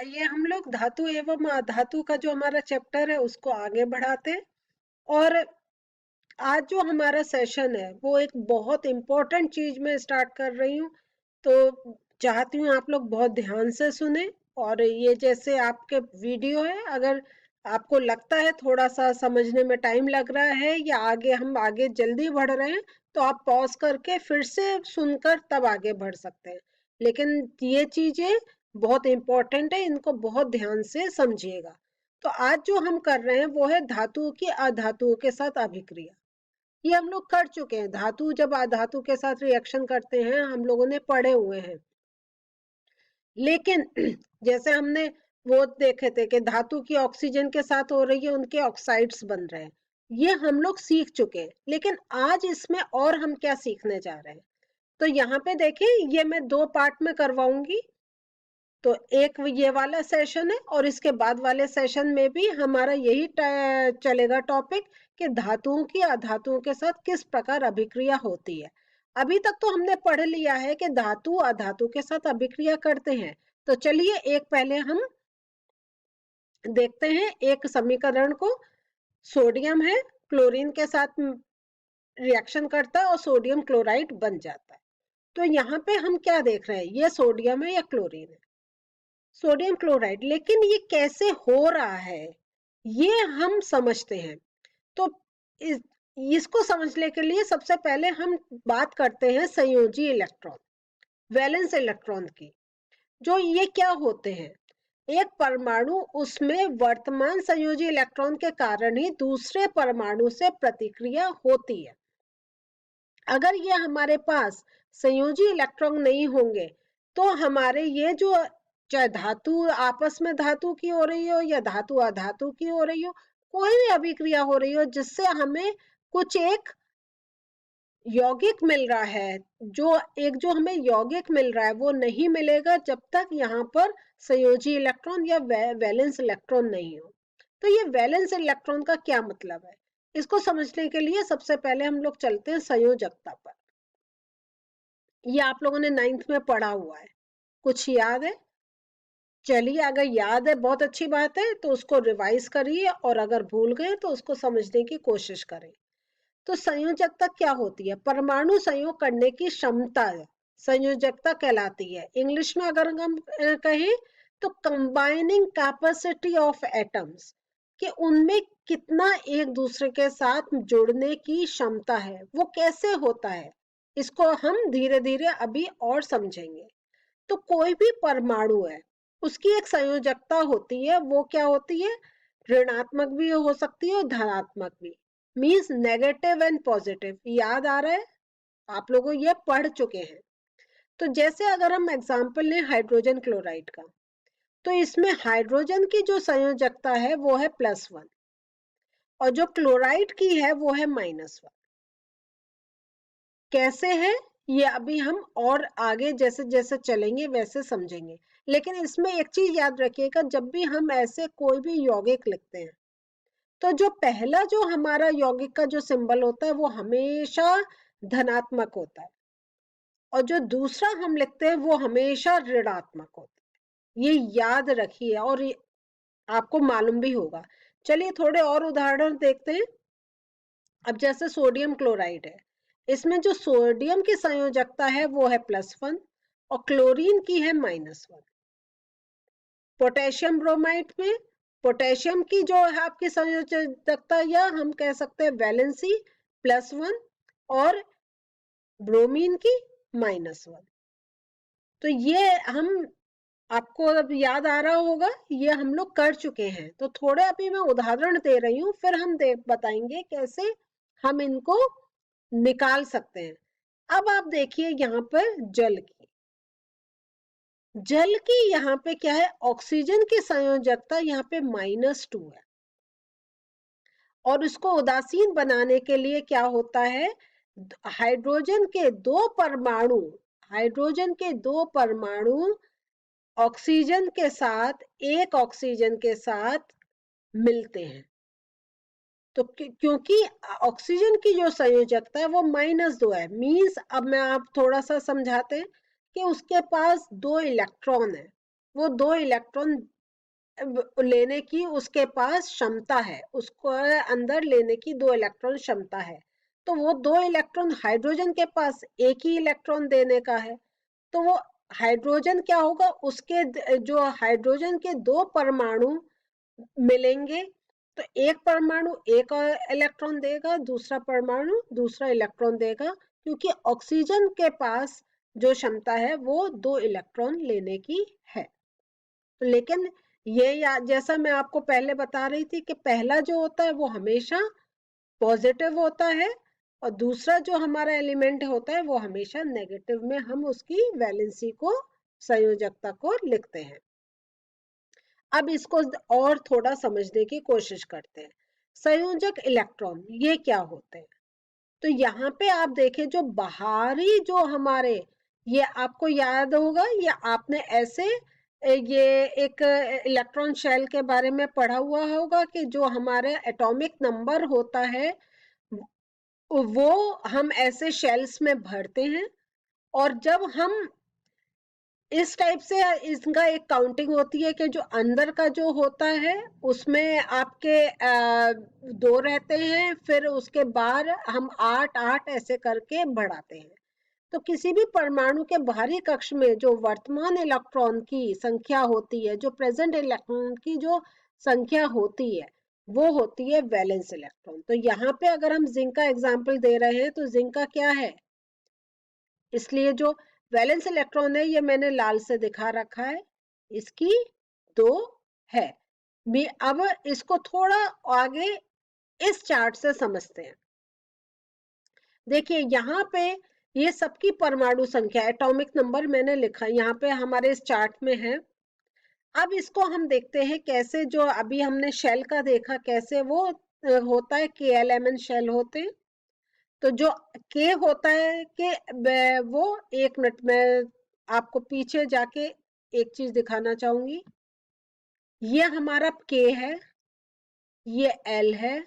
आइए हम लोग धातु एवं अधातु का जो हमारा चैप्टर है उसको आगे बढ़ाते हैं। और आज जो हमारा सेशन है वो एक बहुत इम्पोर्टेंट चीज में स्टार्ट कर रही हूँ। तो चाहती हूँ आप लोग बहुत ध्यान से सुने। और ये जैसे आपके वीडियो है, अगर आपको लगता है थोड़ा सा समझने में टाइम लग रहा है या हम आगे जल्दी बढ़ रहे हैं, तो आप पॉज करके फिर से सुनकर तब आगे बढ़ सकते हैं। लेकिन ये चीजें बहुत इम्पोर्टेंट है, इनको बहुत ध्यान से समझिएगा। तो आज जो हम कर रहे हैं वो है धातुओं की अधातुओं के साथ अभिक्रिया। ये हम लोग कर चुके हैं। धातु जब अधातु के साथ रिएक्शन करते हैं हम लोगों ने पढ़े हुए हैं। लेकिन जैसे हमने वो देखे थे कि धातु की ऑक्सीजन के साथ हो रही है, उनके ऑक्साइड्स बन रहे हैं, ये हम लोग सीख चुके हैं। लेकिन आज इसमें और हम क्या सीखने जा रहे हैं, तो यहाँ पे देखें, ये मैं दो पार्ट में करवाऊंगी। तो एक ये वाला सेशन है और इसके बाद वाले सेशन में भी हमारा यही चलेगा टॉपिक कि धातुओं की अधातुओं के साथ किस प्रकार अभिक्रिया होती है। अभी तक तो हमने पढ़ लिया है कि धातु अधातु के साथ अभिक्रिया करते हैं। तो चलिए एक पहले हम देखते हैं एक समीकरण को। सोडियम है, क्लोरीन के साथ रिएक्शन करता है और सोडियम क्लोराइड बन जाता है। तो यहाँ पे हम क्या देख रहे हैं, ये सोडियम है या क्लोरीन है, सोडियम क्लोराइड। लेकिन ये कैसे हो रहा है ये हम समझते हैं। तो इस, इसको समझने के लिए सबसे पहले हम बात करते हैं संयोजी इलेक्ट्रॉन, वैलेंस इलेक्ट्रॉन की। जो ये क्या होते हैं, एक परमाणु, उसमें वर्तमान संयोजी इलेक्ट्रॉन के कारण ही दूसरे परमाणु से प्रतिक्रिया होती है। अगर ये हमारे पास संयोजी इलेक्ट्रॉन नहीं होंगे तो हमारे ये जो, चाहे धातु आपस में धातु की हो रही हो या धातु अधातु की हो रही हो, कोई भी अभिक्रिया हो रही हो जिससे हमें कुछ एक यौगिक मिल रहा है, जो हमें यौगिक मिल रहा है वो नहीं मिलेगा जब तक यहाँ पर संयोजी इलेक्ट्रॉन या वैलेंस इलेक्ट्रॉन नहीं हो। तो ये वैलेंस इलेक्ट्रॉन का क्या मतलब है, इसको समझने के लिए सबसे पहले हम लोग चलते हैं संयोजकता पर। ये आप लोगों ने 9th में पढ़ा हुआ है, कुछ याद है? चलिए, अगर याद है बहुत अच्छी बात है, तो उसको रिवाइज करिए, और अगर भूल गए तो उसको समझने की कोशिश करें। तो संयोजकता क्या होती है? परमाणु संयोग करने की क्षमता संयोजकता कहलाती है। इंग्लिश में अगर हम कहें तो कंबाइनिंग कैपेसिटी ऑफ एटम्स, कि उनमें कितना एक दूसरे के साथ जुड़ने की क्षमता है, वो कैसे होता है, इसको हम धीरे धीरे अभी और समझेंगे। तो कोई भी परमाणु है, उसकी एक संयोजकता होती है। वो क्या होती है? ऋणात्मक भी हो सकती है और धनात्मक भी, मीन्स नेगेटिव एंड पॉजिटिव। याद आ रहा है? आप लोगों ये पढ़ चुके हैं। तो जैसे अगर हम एग्जाम्पल लें हाइड्रोजन क्लोराइड का, तो इसमें हाइड्रोजन की जो संयोजकता है वो है +1, और जो क्लोराइड की है वो है -1। कैसे है ये अभी हम और आगे जैसे जैसे चलेंगे वैसे समझेंगे। लेकिन इसमें एक चीज याद रखिएगा, जब भी हम ऐसे कोई भी यौगिक लिखते हैं तो जो पहला जो हमारा यौगिक का जो सिंबल होता है वो हमेशा धनात्मक होता है, और जो दूसरा हम लिखते हैं वो हमेशा ऋणात्मक होता है। ये याद रखिए, और ये आपको मालूम भी होगा। चलिए थोड़े और उदाहरण देखते हैं। अब जैसे सोडियम क्लोराइड है, इसमें जो सोडियम की संयोजकता है वो है +1 और क्लोरीन की है -1। पोटेशियम ब्रोमाइड में पोटेशियम की जो है आपकी संयोजकता, या हम कह सकते हैं वैलेंसी, +1 और ब्रोमीन की -1। तो ये हम, आपको अब याद आ रहा होगा, ये हम लोग कर चुके हैं। तो थोड़े अभी मैं उदाहरण दे रही हूँ, फिर हम बताएंगे कैसे हम इनको निकाल सकते हैं। अब आप देखिए यहाँ पर जल की यहाँ पे क्या है, ऑक्सीजन की संयोजकता यहाँ पे -2 है, और उसको उदासीन बनाने के लिए क्या होता है, हाइड्रोजन के दो परमाणु हाइड्रोजन के दो परमाणु ऑक्सीजन के साथ, एक ऑक्सीजन के साथ मिलते हैं। तो क्योंकि ऑक्सीजन की जो संयोजकता है वो -2 है, मीन्स, अब मैं आप थोड़ा सा समझाते हैं कि उसके पास 2 इलेक्ट्रॉन है। वो 2 इलेक्ट्रॉन लेने की उसके पास क्षमता है, उसको अंदर लेने की 2 इलेक्ट्रॉन क्षमता है। तो वो 2 इलेक्ट्रॉन हाइड्रोजन के पास एक ही इलेक्ट्रॉन देने का है। तो वो हाइड्रोजन क्या होगा, उसके जो हाइड्रोजन के 2 परमाणु मिलेंगे, तो एक परमाणु एक इलेक्ट्रॉन देगा, दूसरा परमाणु दूसरा इलेक्ट्रॉन देगा, क्योंकि ऑक्सीजन के पास जो क्षमता है वो 2 इलेक्ट्रॉन लेने की है। लेकिन ये जैसा मैं आपको पहले बता रही थी कि पहला जो होता है वो हमेशा पॉजिटिव होता है, और दूसरा जो हमारा एलिमेंट होता है वो हमेशा नेगेटिव में हम उसकी वैलेंसी को, संयोजकता को लिखते हैं। अब इसको और थोड़ा समझने की कोशिश करते हैं। संयोजक इलेक्ट्रॉन ये क्या होते हैं? तो यहाँ पे आप देखें, जो बाहरी जो हमारे, ये आपको याद होगा, ये आपने ऐसे ये एक इलेक्ट्रॉन शेल के बारे में पढ़ा हुआ होगा कि जो हमारे एटॉमिक नंबर होता है वो हम ऐसे शेल्स में भरते हैं, और जब हम इस टाइप से इसका एक काउंटिंग होती है कि जो अंदर का जो होता है उसमें आपके 2 रहते हैं, फिर उसके बाद हम 8 ऐसे करके बढ़ाते हैं। तो किसी भी परमाणु के बाहरी कक्ष में जो वर्तमान इलेक्ट्रॉन की संख्या होती है, जो प्रेजेंट इलेक्ट्रॉन की जो संख्या होती है, वो होती है वैलेंस इलेक्ट्रॉन। तो यहाँ पे अगर हम जिंक का एग्जाम्पल दे रहे हैं, तो जिंक का क्या है, इसलिए जो वैलेंस इलेक्ट्रॉन है ये मैंने लाल से दिखा रखा है, इसकी 2 है। मैं अब इसको थोड़ा आगे इस चार्ट से समझते हैं। देखिए यहाँ पे ये सबकी परमाणु संख्या, एटॉमिक नंबर मैंने लिखा यहाँ पे हमारे इस चार्ट में है। अब इसको हम देखते हैं कैसे, जो अभी हमने शेल का देखा कैसे वो होता है, KLMN शेल होते हैं। तो जो के होता है कि वो, एक मिनट में आपको पीछे जाके एक चीज दिखाना चाहूंगी। ये हमारा के है, ये एल है,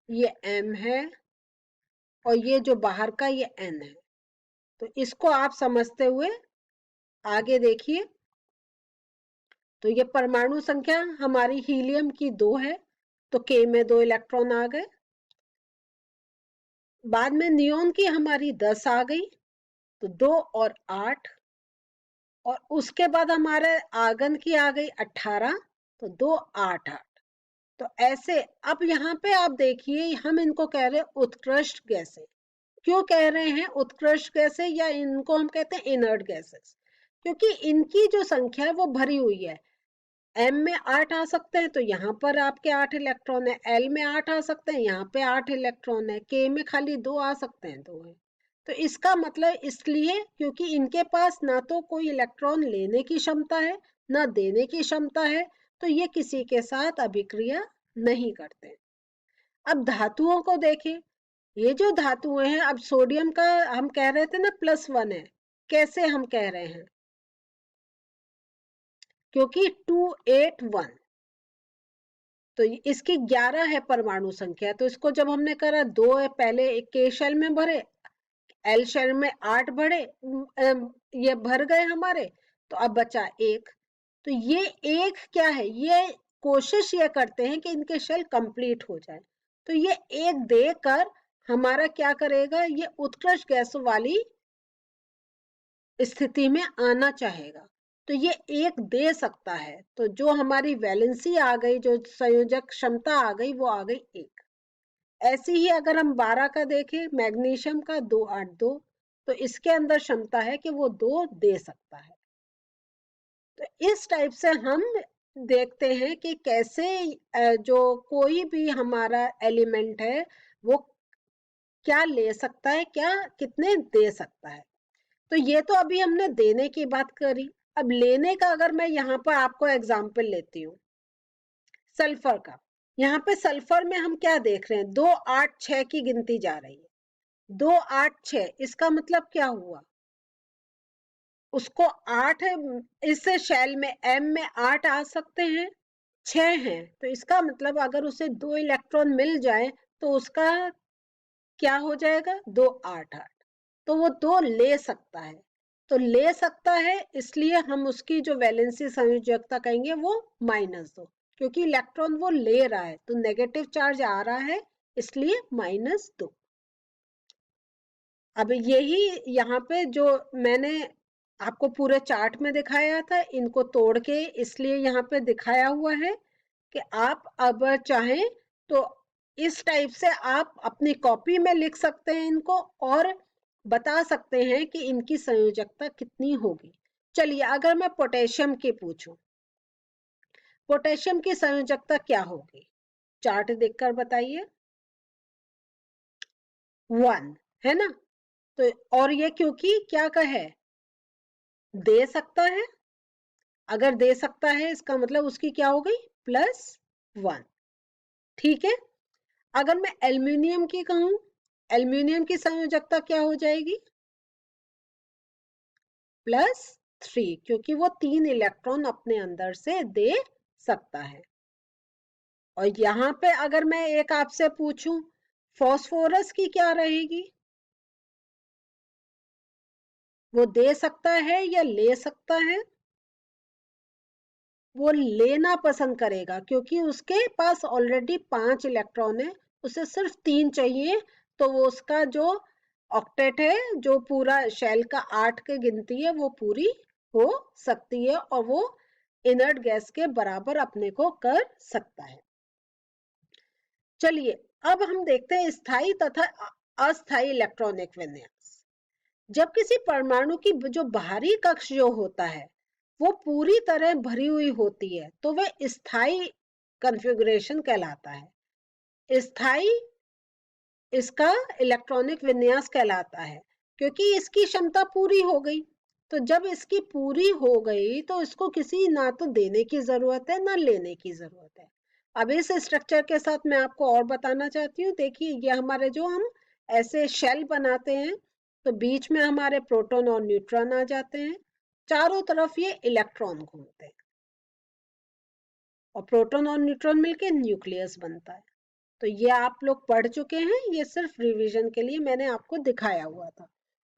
ये एम है, और ये जो बाहर का ये एन है। तो इसको आप समझते हुए आगे देखिए। तो ये परमाणु संख्या हमारी हीलियम की 2 है, तो के में 2 इलेक्ट्रॉन आ गए। बाद में नियोन की हमारी 10 आ गई, तो 2 और 8, और उसके बाद हमारे आर्गन की आ गई 18, तो 2 8 8। तो ऐसे अब यहाँ पे आप देखिए, हम इनको कह रहे हैं उत्कृष्ट गैसें। क्यों कह रहे हैं उत्कृष्ट गैसें, या इनको हम कहते हैं इनर्ट गैसेस, क्योंकि इनकी जो संख्या है वो भरी हुई है। एम में 8 आ सकते हैं, तो यहाँ पर आपके 8 इलेक्ट्रॉन है, एल में 8 आ सकते हैं, यहाँ पे 8 इलेक्ट्रॉन है, के में खाली 2 आ सकते हैं, 2 है। तो इसका मतलब इसलिए क्योंकि इनके पास ना तो कोई इलेक्ट्रॉन लेने की क्षमता है, ना देने की क्षमता है, तो ये किसी के साथ अभिक्रिया नहीं करते। अब धातुओं को देखें, ये जो धातुएं हैं, अब सोडियम का हम कह रहे थे ना +1 है, कैसे हम कह रहे हैं, क्योंकि 281, तो इसकी 11 है परमाणु संख्या। तो इसको जब हमने करा 2 है, पहले एक के शेल में भरे, एल शेल में 8 भरे, ये भर गए हमारे, तो अब बचा 1। तो ये 1 क्या है, ये कोशिश ये करते हैं कि इनके शेल कंप्लीट हो जाए। तो ये 1 देकर हमारा क्या करेगा, ये उत्कृष्ट गैस वाली स्थिति में आना चाहेगा, तो ये 1 दे सकता है। तो जो हमारी वैलेंसी आ गई, जो संयोजक क्षमता आ गई, वो आ गई 1। ऐसे ही अगर हम 12 का देखें, मैग्नीशियम का 282, तो इसके अंदर क्षमता है कि वो 2 दे सकता है। तो इस टाइप से हम देखते हैं कि कैसे जो कोई भी हमारा एलिमेंट है वो क्या ले सकता है, क्या कितने दे सकता है। तो ये तो अभी हमने देने की बात करी। अब लेने का अगर मैं यहाँ पर आपको एग्जाम्पल लेती हूँ सल्फर का, यहाँ पे सल्फर में हम क्या देख रहे हैं, 2 8 6 की गिनती जा रही है। 2 8 6 इसका मतलब क्या हुआ, उसको 8 है, इस शेल में एम में 8 आ सकते हैं, 6 हैं, तो इसका मतलब अगर उसे 2 इलेक्ट्रॉन मिल जाए तो उसका क्या हो जाएगा, 2 8 8, तो वो 2 ले सकता है। तो ले सकता है, इसलिए हम उसकी जो वैलेंसी संयोजकता कहेंगे वो -2, क्योंकि इलेक्ट्रॉन वो ले रहा है तो नेगेटिव चार्ज आ रहा है, इसलिए -2। अब यही यहाँ पे जो मैंने आपको पूरे चार्ट में दिखाया था, इनको तोड़ के इसलिए यहाँ पे दिखाया हुआ है कि आप अब चाहें तो इस टाइप से आप अपनी कॉपी में लिख सकते हैं इनको, और बता सकते हैं कि इनकी संयोजकता कितनी होगी। चलिए, अगर मैं पोटेशियम की पूछूं, पोटेशियम की संयोजकता क्या होगी, चार्ट देखकर बताइए। 1 है ना। तो और ये क्योंकि क्या का है, दे सकता है, अगर दे सकता है इसका मतलब उसकी क्या हो गई, +1। ठीक है। अगर मैं एल्यूमिनियम की कहूं, एल्यूमिनियम की संयोजकता क्या हो जाएगी, +3, क्योंकि वो 3 इलेक्ट्रॉन अपने अंदर से दे सकता है। और यहाँ पे अगर मैं एक आपसे पूछूं, फास्फोरस की क्या रहेगी, वो दे सकता है या ले सकता है, वो लेना पसंद करेगा, क्योंकि उसके पास ऑलरेडी 5 इलेक्ट्रॉन है, उसे सिर्फ 3 चाहिए, तो वो उसका जो ऑक्टेट है, जो पूरा शेल का 8 की गिनती है, वो पूरी हो सकती है और वो इनर्ट गैस के बराबर अपने को कर सकता है। चलिए, अब हम देखते हैं स्थायी तथा अस्थायी इलेक्ट्रॉनिक विन्यास। जब किसी परमाणु की जो बाहरी कक्ष जो होता है वो पूरी तरह भरी हुई होती है, तो वह स्थायी कॉन्फ़िगरेशन कहलाता है। स्थायी इसका इलेक्ट्रॉनिक विन्यास कहलाता है, क्योंकि इसकी क्षमता पूरी हो गई। तो जब इसकी पूरी हो गई तो इसको किसी ना तो देने की जरूरत है ना लेने की जरूरत है। अब इस स्ट्रक्चर के साथ मैं आपको और बताना चाहती हूँ। देखिए, ये हमारे जो हम ऐसे शेल बनाते हैं, तो बीच में हमारे प्रोटॉन और न्यूट्रॉन आ जाते हैं, चारों तरफ ये इलेक्ट्रॉन घूमते हैं और प्रोटॉन और न्यूट्रॉन मिलके न्यूक्लियस बनता है। तो ये आप लोग पढ़ चुके हैं, ये सिर्फ रिवीजन के लिए मैंने आपको दिखाया हुआ था।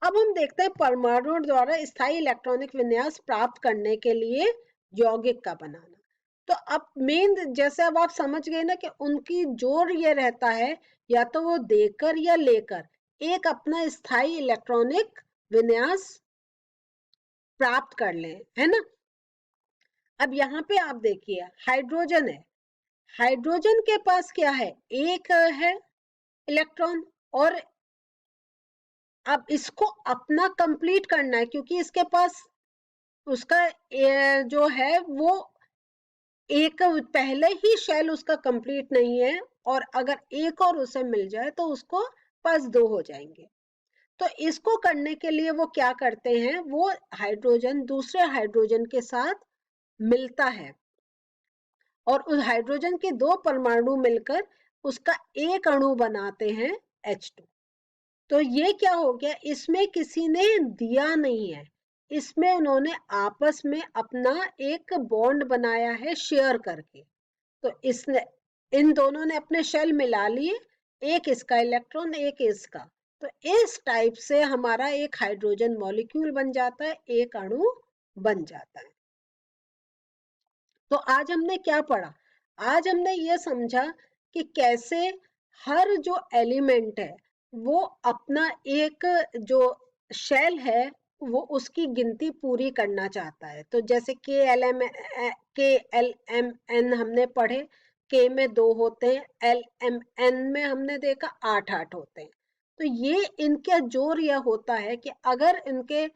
अब हम देखते हैं परमाणु द्वारा स्थायी इलेक्ट्रॉनिक विन्यास प्राप्त करने के लिए यौगिक का बनाना। तो अब मेन, जैसे अब आप समझ गए ना कि उनकी जोर ये रहता है, या तो वो देकर या लेकर एक अपना स्थायी इलेक्ट्रॉनिक विन्यास प्राप्त कर लें, है ना। अब यहाँ पे आप देखिए, हाइड्रोजन है, हाइड्रोजन के पास क्या है, एक है इलेक्ट्रॉन, और अब इसको अपना कंप्लीट करना है, क्योंकि इसके पास उसका जो है वो एक पहले ही शेल उसका कंप्लीट नहीं है, और अगर एक और उसे मिल जाए तो उसको पास 2 हो जाएंगे। तो इसको करने के लिए वो क्या करते हैं, वो हाइड्रोजन दूसरे हाइड्रोजन के साथ मिलता है, और उस हाइड्रोजन के 2 परमाणु मिलकर उसका एक अणु बनाते हैं H2। तो ये क्या हो गया, इसमें किसी ने दिया नहीं है, इसमें उन्होंने आपस में अपना एक बॉन्ड बनाया है शेयर करके। तो इसने, इन दोनों ने अपने शेल मिला लिए, एक इसका इलेक्ट्रॉन एक इसका, तो इस टाइप से हमारा एक हाइड्रोजन मॉलिक्यूल बन जाता है, एक अणु बन जाता है। तो आज हमने क्या पढ़ा, आज हमने ये समझा कि कैसे हर जो एलिमेंट है वो अपना एक जो शेल है वो उसकी गिनती पूरी करना चाहता है। तो जैसे के एल एम एन हमने पढ़े, के में 2 होते हैं, LMN में हमने देखा 8 होते हैं। तो ये इनका जोर यह होता है कि अगर इनके,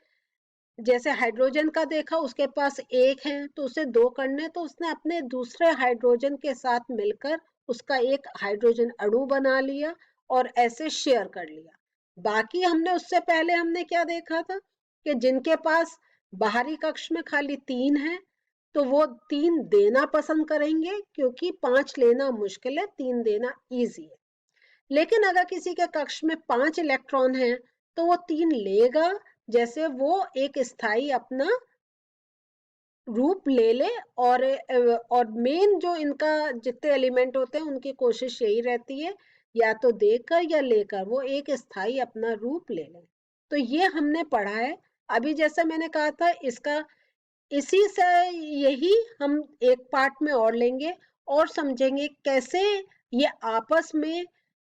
जैसे हाइड्रोजन का देखा, उसके पास एक है तो उसे 2 करने, तो उसने अपने दूसरे हाइड्रोजन के साथ मिलकर उसका एक हाइड्रोजन अणु बना लिया और ऐसे शेयर कर लिया। बाकी हमने उससे पहले हमने क्या देखा था कि जिनके पास बाहरी कक्ष में खाली 3 है तो वो 3 देना पसंद करेंगे, क्योंकि 5 लेना मुश्किल है, 3 देना इजी है। लेकिन अगर किसी के कक्ष में 5 इलेक्ट्रॉन है तो वो 3 लेगा, जैसे वो एक स्थायी अपना रूप ले ले। और मेन जो इनका जितने एलिमेंट होते हैं उनकी कोशिश यही रहती है, या तो देकर या लेकर वो एक स्थायी अपना रूप ले ले। तो ये हमने पढ़ा है अभी जैसे मैंने कहा था, इसका इसी से यही हम एक पार्ट में और लेंगे और समझेंगे कैसे ये आपस में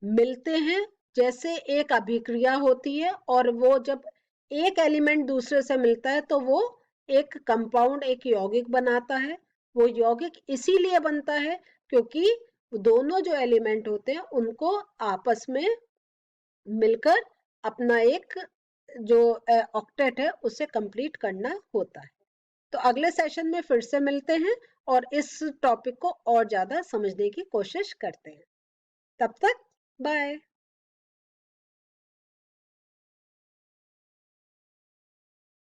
मिलते हैं। जैसे एक अभिक्रिया होती है और वो जब एक एलिमेंट दूसरे से मिलता है तो वो एक कंपाउंड, एक यौगिक बनाता है। वो यौगिक इसीलिए बनता है क्योंकि दोनों जो एलिमेंट होते हैं उनको आपस में मिलकर अपना एक जो ऑक्टेट है उसे कंप्लीट करना होता है। तो अगले सेशन में फिर से मिलते हैं और इस टॉपिक को और ज्यादा समझने की कोशिश करते हैं। तब तक बाय।